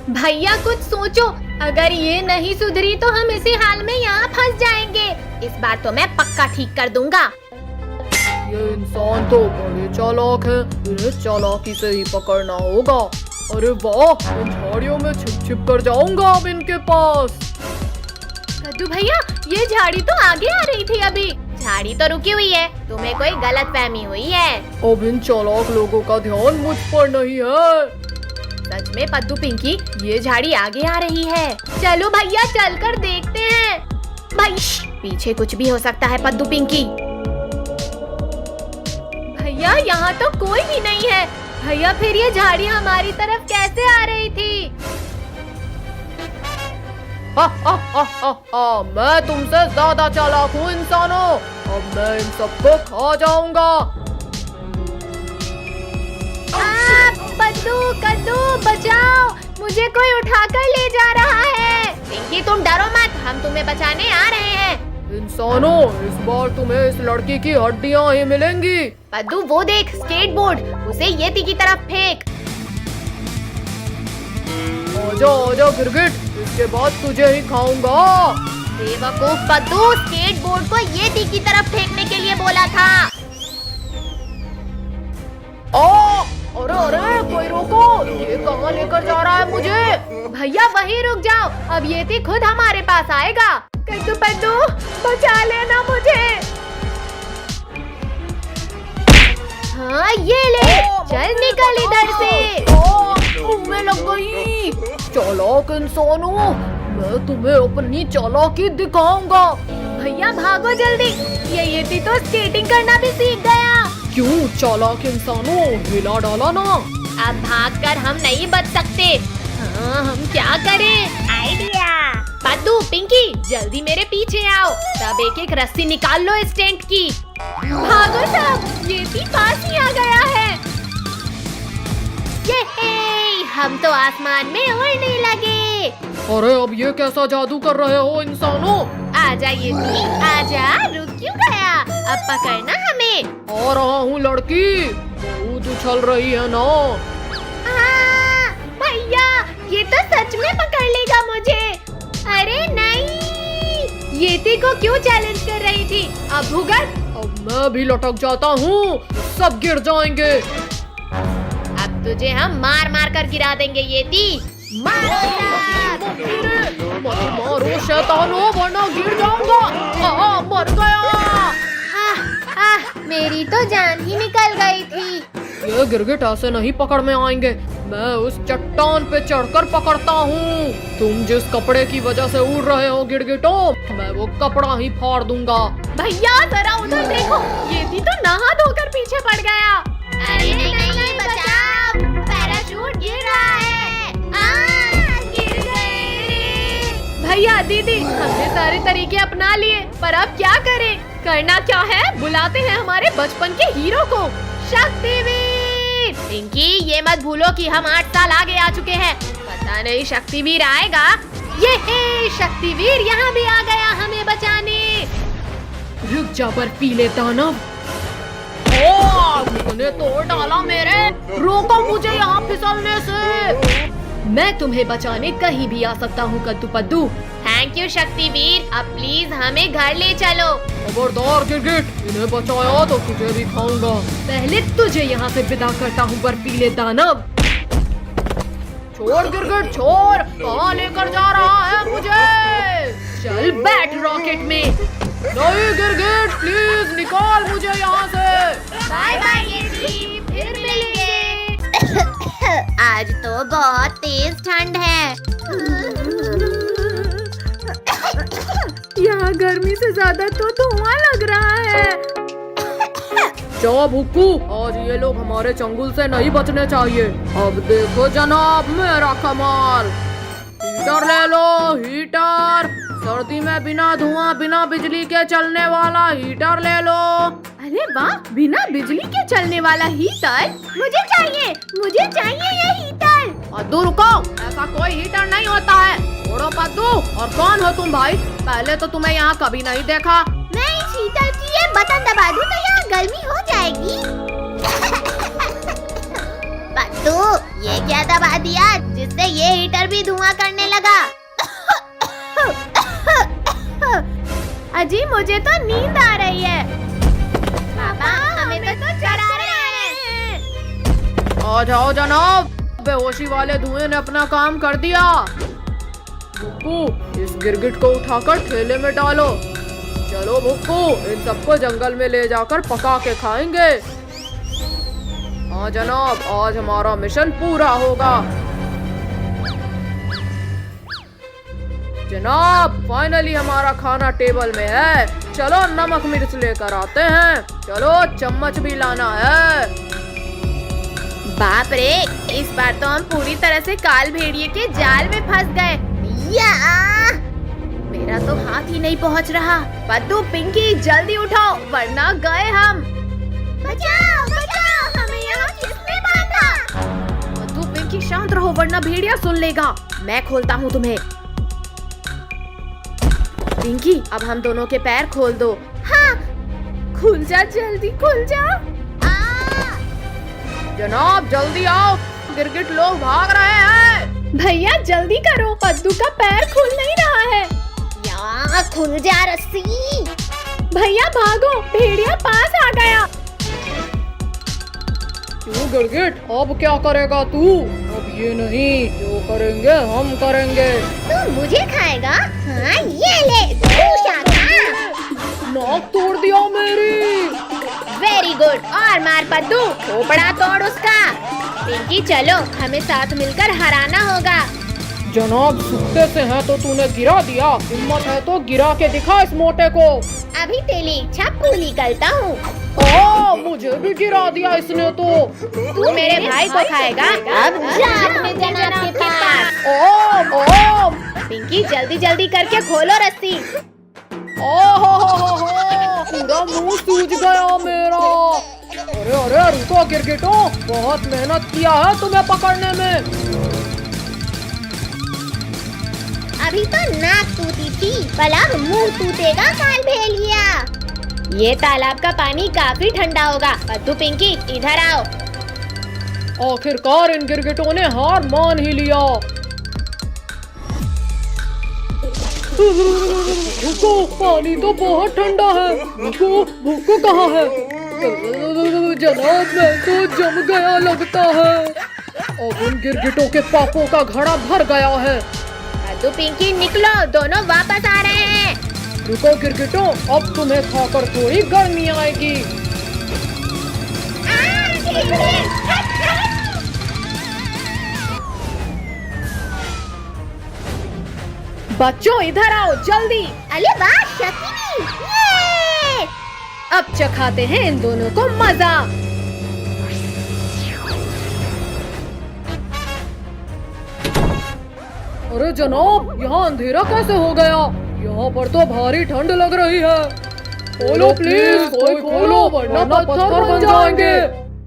भैया कुछ सोचो, अगर ये नहीं सुधरी तो हम इसी हाल में यहाँ फंस जाएंगे। इस बार तो मैं पक्का ठीक कर दूंगा। ये इंसान तो बड़े चालाक हैं, इन्हें चालाकी से ही पकड़ना होगा। अरे वाह, इन झाड़ियों में छिप छिप कर जाऊंगा अब इनके पास। कद्दू भैया, ये झाड़ी तो आगे आ रही थी अभी। झाड़ी तो रुकी हुई है, तुम्हें कोई गलतफहमी हुई है। अब इन चालाक लोगों का ध्यान मुझ पर नहीं है। सच में पद्दू पिंकी, ये झाड़ी आगे आ रही है। चलो भैया, चलकर देखते हैं। भाई पीछे कुछ भी हो सकता है पद्दू पिंकी। भैया यहाँ तो कोई भी नहीं है। भैया फिर ये झाड़ी हमारी तरफ कैसे आ रही थी? मैं तुमसे ज्यादा चालाक हूँ इंसानों। अब मैं इन सबको खा जाऊंगा। पद्दू, कद्दू बचाओ, मुझे कोई उठाकर ले जा रहा है। पिंकी तुम डरो मत, हम तुम्हें बचाने आ रहे हैं। इंसानों, इस बार तुम्हें इस लड़की की हड्डियाँ ही मिलेंगी। पद्दू वो देख, स्केटबोर्ड, उसे येती की तरफ फेंक। आजा आजा गिरगिट, इसके बाद तुझे ही खाऊंगा। बेवकूफ पद्दू, स्केटबोर्ड को येती की तरफ फेंकने के लिए बोला था। अरे अरे, कोई रोको, ये कहाँ लेकर जा रहा है मुझे? भैया वहीं रुक जाओ, अब येती खुद हमारे पास आएगा। कद्दू पद्दू, बचा लेना मुझे। हाँ ये ले, चल निकल इधर से। तुम्हें लग गई। चालाक इंसानों, मैं तुम्हें अपनी चालाकी दिखाऊंगा। भैया भागो जल्दी, ये येती तो स्केटिंग करना भी सीख गया। क्यों चालाक इंसानों, हिला डाला ना। अब भागकर हम नहीं बच सकते। हाँ, हम क्या करें? आइडिया। पद्दू पिंकी जल्दी मेरे पीछे आओ, सब एक एक रस्सी निकाल लो इस टेंट की। भागो सब, येती पास ही आ गया है। ये हम तो आसमान में उड़ने लगे। अरे अब ये कैसा जादू कर रहे हो इंसानों? आजा येती, आजा, रुक क्यों गया? अब पकड़ना हमें। आ रहा हूँ लड़की, बहुत उछल रही है ना। भैया ये तो सच में पकड़ लेगा मुझे। अरे नहीं, येती को क्यों चैलेंज कर रही थी? अब भुगत। अब मैं भी लटक जाता हूँ, सब गिर जाएंगे। अब तुझे हम मार मार कर गिरा देंगे येती। मारो मारो शैतानों, वरना गिर जाऊंगा। मर गया। मेरी तो जान ही निकल गई थी। ये गिरगिट ऐसे नहीं पकड़ में आएंगे, मैं उस चट्टान पे चढ़कर पकड़ता हूँ। तुम जिस कपड़े की वजह से उड़ रहे हो गिरगिटों, मैं वो कपड़ा ही फाड़ दूंगा। भैया जरा उधर देखो, येती तो नहा धोकर पीछे पड़ गया। अरे नहीं, बचाओ, पैराशूट गिर रहा है। गिर गए। भैया दीदी, हमने सारे तरीके अपना लिए, पर अब क्या करें? करना क्या है? बुलाते हैं हमारे बचपन के हीरो को, शक्तिवीर। पिंकी ये मत भूलो कि हम 8 साल आगे आ चुके हैं। पता नहीं शक्तिवीर आएगा। ये शक्तिवीर यहाँ भी आ गया हमें बचाने। रुक जा बर्फीले दानव। तूने तोड़ डाला मेरे, रोको मुझे यहाँ फिसलने से। मैं तुम्हें बचाने कहीं भी आ सकता हूँ कद्दू पद्दू। थैंक यू शक्तिवीर, अब प्लीज हमें घर ले चलो। खबरदार गिरगिट, इन्हें बचाया तो तुझे भी खाऊंगा। पहले तुझे यहाँ से विदा करता हूँ बर्फीले दानव। छोड़ गिरगिट छोड़, कहाँ लेकर जा रहा है मुझे? चल बैठ रॉकेट में। नहीं गिरगिट, प्लीज निकाल मुझे यहाँ से। बाय बाय येती, फिर मिलेंगे। आज तो बहुत तेज ठंड है। यहाँ गर्मी से ज्यादा तो धुआं लग रहा है। जा भुक्कू, आज ये लोग हमारे चंगुल से नहीं बचने चाहिए। अब देखो जनाब मेरा कमाल। हीटर ले लो, हीटर। सर्दी में बिना धुआं बिना बिजली के चलने वाला हीटर ले लो। अरे वाह, बिना बिजली के चलने वाला हीटर मुझे चाहिए, मुझे चाहिए ये हीटर। पद्दू रुको, ऐसा कोई हीटर नहीं होता है। छोड़ो पद्दू, और कौन हो तुम भाई? पहले तो तुम्हें यहाँ कभी नहीं देखा। मैं इस हीटर की ये बटन दबा दूं तो यहाँ गर्मी हो जाएगी। पत्तू, ये क्या दबा दिया जिससे ये हीटर भी धुआं करने लगा? अजी मुझे तो नींद आ रही है। पापा हमें तो चढ़ा रहे हैं। आ जाओ जनाब, बेहोशी वाले धुएं ने अपना काम कर दिया। भुक्कू, इस गिरगिट को उठाकर ठेले में डालो। चलो भुक्कू, इन सबको जंगल में ले जाकर पका के खाएंगे। हाँ जनाब, आज हमारा मिशन पूरा होगा। जनाब, फाइनली हमारा खाना टेबल में है। चलो नमक मिर्च लेकर आते हैं। चलो चम्मच भी लाना है। बाप रे, इस बार तो हम पूरी तरह से काल भेड़िए के जाल में फंस गए। या! मेरा तो हाथ ही नहीं पहुंच रहा। पद्दू, पिंकी जल्दी उठो वरना गए हम। बचाओ बचाओ, हमें यहाँ किसने बांधा? पद्दू, पिंकी शांत रहो वरना भेड़िया सुन लेगा। मैं खोलता हूँ तुम्हें। पिंकी, अब हम दोनों के पैर खोल दो। हाँ, खुल जा, जल्दी खुल जा। जनाब जल्दी आओ, गिरगिट लोग भाग रहे हैं। भैया जल्दी करो, पद्दू का पैर खुल नहीं रहा है। या, खुल जा रस्सी। भैया भागो, भेड़िया पास आ गया। क्यों गिरगिट, अब क्या करेगा तू? अब ये नहीं, जो करेंगे हम करेंगे। तू मुझे खाएगा? हाँ, ये ले, नाक तोड़ दिया मेरी। वेरी गुड, और मार पद्दू, खोपड़ा तोड़ उसका। पिंकी चलो, हमें साथ मिलकर हराना होगा। जनाब, सुत्ते से हैं तो तूने गिरा दिया। हिम्मत है तो गिरा के दिखा इस मोटे को। अभी तेरी इच्छा पूरी करता हूँ। मुझे भी गिरा दिया इसने तो। तू मेरे भाई को खाएगा? अब जा अपने जनाब के पास। पिंकी जल्दी जल्दी करके खोलो रस्सी। पूरा मुंह सूज गया मेरा। अरे अरे रुको गिरगिटो, बहुत मेहनत किया है तुम्हें पकड़ने में। अभी तो नाक टूटी थी, भला मुंह टूटेगा काल भेड़िया। ये तालाब का पानी काफी ठंडा होगा। पद्दू, पिंकी इधर आओ। आखिरकार इन गिरगिटों ने हार मान ही लिया। रुको, पानी तो बहुत ठंडा है। रुको, भुक्कू कहाँ है? जनाब, मैं तो जम गया लगता है। अब उन गिरगिटों के पापों का घड़ा भर गया है। पद्दू, पिंकी निकलो, दोनों वापस आ रहे हैं। रुको गिरगिटों, अब तुम्हें खाकर थोड़ी गर्मी आएगी। बच्चों इधर आओ जल्दी। अरे वाह शक्ति, ये! अब चखाते हैं इन दोनों को मजा। अरे जनाब, यहाँ अंधेरा कैसे हो गया? यहाँ पर तो भारी ठंड लग रही है। खोलो प्लीज, कोई खोलो वरना पत्थर बन जाएंगे।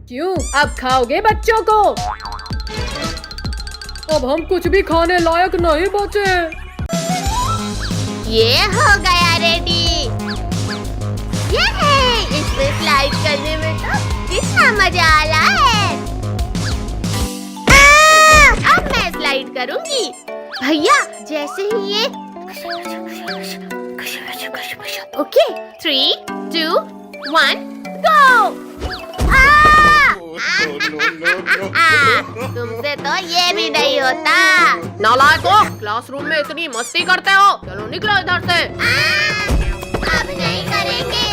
क्यों, अब खाओगे बच्चों को? अब हम कुछ भी खाने लायक नहीं बचे। ये हो गया रेडी। ये है, इसमें स्लाइड करने में तो कितना मजा आ रहा है। अब मैं स्लाइड करूंगी। भैया जैसे ही ये ओके, 3, 2, 1 गो। तुमसे तो ये भी नहीं होता। नालायकों, क्लासरूम में इतनी मस्ती करते हो, चलो निकलो इधर से। अब नहीं करेंगे।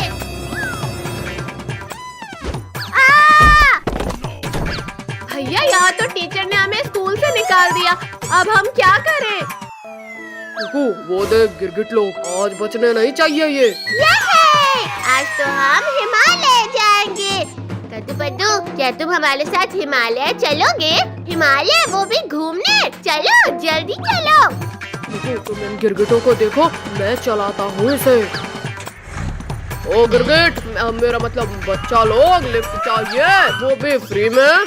भैया, यहाँ तो टीचर ने हमें स्कूल से निकाल दिया। अब हम क्या करें? वो देख गिरगिट लोग, आज बचने नहीं चाहिए ये। आज तो हम हिमालय जाएंगे। कद्दू पद्दू, क्या तुम हमारे साथ हिमालय चलोगे? हिमालय, वो भी घूमने। चलो जल्दी चलो। तुम इन गिरगिटों को देखो, मैं चलाता हूँ इसे। ओ गिरगिट, मेरा मतलब बच्चा लोग, लिफ्ट चाहिए, वो भी फ्री में।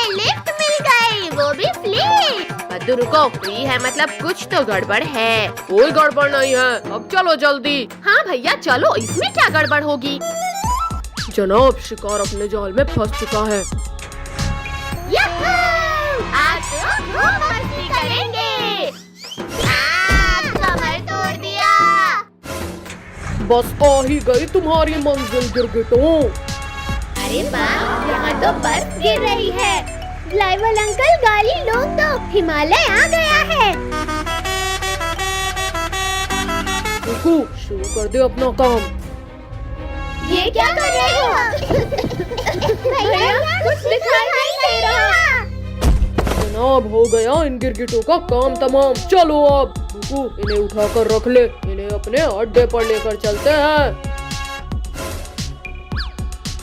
लिफ्ट मिल गई, वो भी फ्री। पद्दू रुको, फ्री है मतलब कुछ तो गड़बड़ है। कोई गड़बड़ नहीं है, अब चलो जल्दी। हाँ भैया चलो, इसमें क्या गड़बड़ होगी? जनाब, शिकार अपने जाल में फंस चुका है। या! बस आ ही गई तुम्हारी मंजिल गिरगिटों। अरे वाह, यहाँ तो बर्फ गिर रही है। ड्राइवर अंकल, गाड़ी लोग तो हिमालय आ गया है। रुको, शुरू कर दे अपना काम। ये क्या कर रहे हो? भैया, कुछ दिखाई नहीं दे रहा। जनाब, हो गया इन गिरगिटों का काम तमाम। चलो अब रुको, इन्हें उठा कर रख ले। इन्हें अपने अड्डे पर लेकर चलते हैं।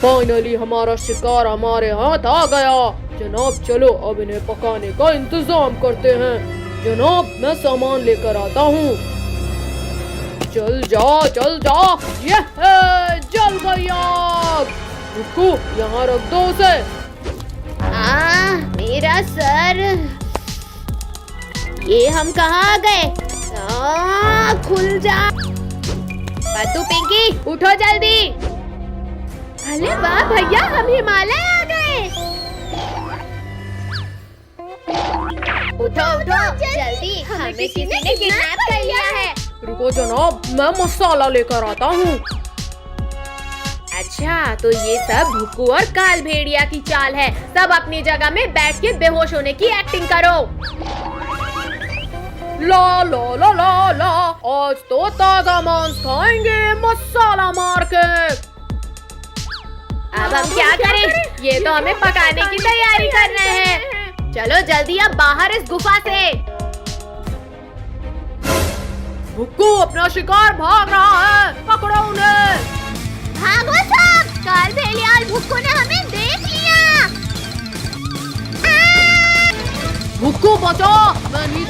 फाइनली हमारा शिकार हमारे हाथ आ गया। जनाब चलो अब इन्हें पकाने का इंतजाम करते हैं। जनाब मैं सामान लेकर आता हूँ। चल जा चल जा। ये जल गई आग। रुको, यहाँ रख दो उसे। मेरा सर। ये हम कहाँ आ गए? खुल जा। पत्तू पिंकी, उठो जल्दी। अरे वाह भैया, हम हिमालय आ गए। उठो उठो जल्दी, हमें किसी ने किडनैप कर लिया है। रुको जनाब, मैं मसाला लेकर आता हूँ। अच्छा, तो ये सब भुक्कू और काल भेड़िया की चाल है। सब अपनी जगह में बैठ के बेहोश होने की एक्टिंग करो। ला ला ला ला ला, आज तो ताजा मांस खाएंगे मसाला मार के। अब हम क्या करें? ये तो हमें पकाने की तैयारी कर रहे हैं। चलो जल्दी अब बाहर इस गुफा से। भुक्कू अपना शिकार भाग रहा है, पकड़ो उन्हें। भागो सब, काल भेड़िया और भुक्कू ने हमें देख लिया। भुक्कू बचो, मैं नीचे